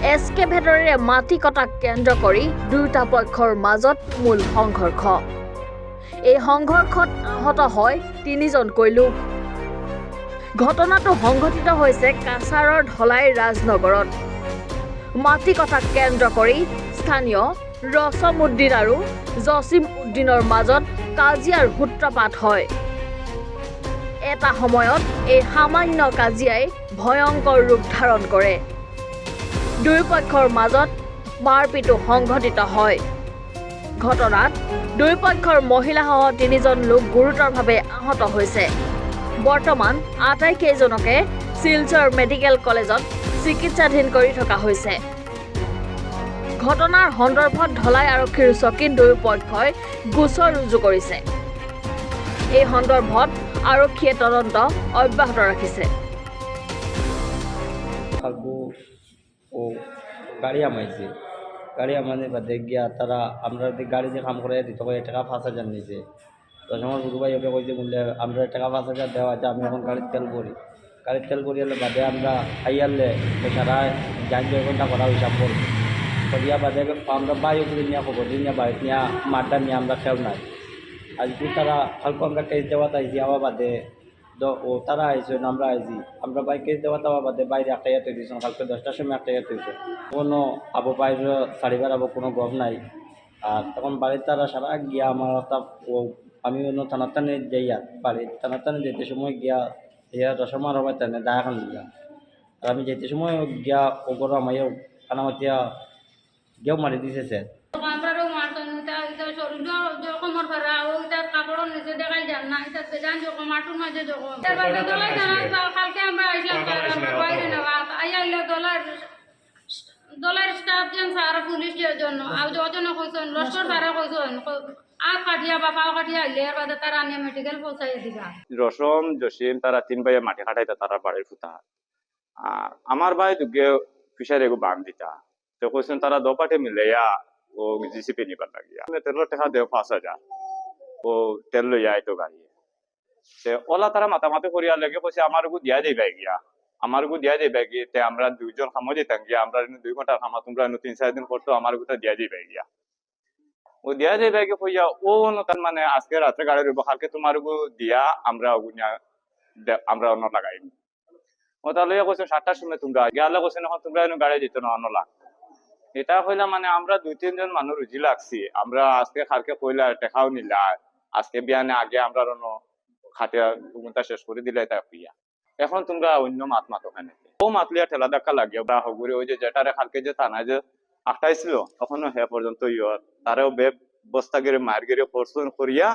এস্কেভেটৰে মাটি কটাক কেন্দ্ৰ কৰি দুয়োটা পক্ষৰ মাজত মূল সংঘৰ্ষ। এই সংঘৰ্ষত আহত হয় 3জনকৈ লোক। ঘটনাটো সংঘটিত হৈছে কাছাৰৰ ধলাই ৰাজনগৰত। মাটি কটাক কেন্দ্ৰ কৰি স্থানীয় ৰছম উদ্দিন আৰু জছিম উদ্দিনৰ মাজত কাজিয়াৰ সূত্ৰপাত হয়। এটা সময়ত এই সামান্য কাজিয়াই ভয়ংকৰ ৰূপ ধাৰণ কৰে। দুয়োপক্ষৰ মাজত মাৰপিটো সংঘটিত হয়। ঘটনাত দুয়োপক্ষৰ মহিলাসহ 3জন লোক গুৰুতৰভাৱে আহত হৈছে। বৰ্তমান আটাইকেইজনকে শিলচৰ মেডিকেল কলেজত চিকিৎসাধীন কৰি থকা হৈছে। ঘটনাৰ সন্দৰ্ভত ধলাই আৰক্ষীৰ চকীত দুয়োপক্ষই গোচৰ ৰুজু কৰিছে। এই সন্দৰ্ভত আৰক্ষীয়ে তদন্ত অব্যাহত ৰাখিছে। ও গাড়ি আমাইছে, গাড়ি আমানে বাদে গিয়া তারা আমরা গাড়ি যে কাম করে দিতে হয় টাকা 5,000 নিছে। তো আমার গুরু ভাই ওকে কইছে বললে আমরা টাকা 5,000 দেওয়া আছে, আমি এখন গাড়ির তেল ভরি। গাড়ির তেল ভরি হলে বাদে আমরা আইয়ালে সারা যান 2 ঘন্টা করা হিসাব করি। করিয়া বাদে আমরা বাই উপরে নিয়ে খবর নিয়ে বাড়িতে নিয়ে মাঠটা নিয়ে আমরা খেল নাই। আজকে তারা হালকা আমরা কেস দেওয়া তাইছি আবার বাদে ও তারা আইসে আমরা আইছি, আমরা বাইক কেস দেওয়া তাওয়া বাদে বাইরে একটা ইয়ে তৈরি কালকে 10টার সময় একটা ইয়ে তৈরি কোনো আবো বাইরে সারিবার আবো কোনো গভ নাই। আর তখন বাড়ির তারা সারা গিয়া আমার ও আমি অন্য থানার টানে যাইয়া বাড়ির থানার টানে যেতে সময় গিয়া ইয়া রসমার হবে টানে দায়া খান গিয়া। আর আমি যেতে সময় গিয়া ও গরু আমাইও কানামাতিয়া গিয়েও মারি দিছে স্যার। দলের স্টাফ যেন সারা পুলিশ জন্য আর যজন কইছেন লস্কর সারা কইছেন আগ কাটিয়া বা পাও কাটিয়া আইলে এর বাদে তারা আনিয়া মেডিকেল পৌঁছাই দিবা। রসম জসিম তারা 3 ভাইয়ে মাটি কাটাইতা তারা বাড়ির ফুতা। আর আমার ভাই দুগে ফিশারে গো বান দিতা। তো কইছেন তারা দোপাটে মিলাইয়া ও জিসিপি নিবার লাগিয়া। আমি তেলের টাকা দেও 5,000 ও তেল লইয়া আইতো গাড়ি। সে ওলা তারা মাতামাতি করিয়া লাগে কইছে আমার গো দিয়া দেই গিয়া। আমার গো দিয়া দেই গিয়া তে আমরা 2 জন খামো দিতাম গিয়া আমরা 2 ঘন্টা খামা তোমরা 3-4 দিন করতো আমার গোটা দিয়া দেই গিয়া। ও দিয়া দেই গিয়া কইয়া ও তার মানে আজকে রাতে গাড়ি রইব কালকে তোমার গো দিয়া আমরা ওগুনিয়া আমরা অন্য লাগাই। ও তাহলে কইছে 7টার সময় তোমরা গিয়ালে কইছে এখন তোমরা গাড়ি দিত না অন্য লাগ। এটা হইলা মানে আমরা 2-3 জন মানুষ রুজি লাগছি। আমরা আজকে কালকে কইলা টাকাও নিলা আজকে বিয়ানে আগে আমরা অন্য খাতে ঘুমটা শেষ করে দিলে এটা হইয়া। এখন তোমরা অন্য মাত ওখানে ও মাতলিয়া ঠেলা ধাক্কা লাগিয়া বা হগুরে ওই যে যেটারে কালকে যে থানায় যে আটটাইছিল তখনও হে পর্যন্ত তারেও বস্তা গেড়ে মার গেড়ে ফোর্সন করিয়া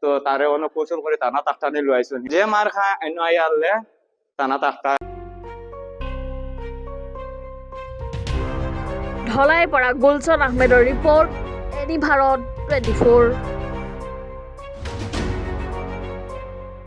তো তারে অন্য কৌশল করে টানা তাকটানি লইছো যে মার খায় অন্য আইয়ালে টানা তাকটা। ধলাই পৰা গুলশন আহমেদৰ ৰিপৰ্ট, এনি ভাৰত 24।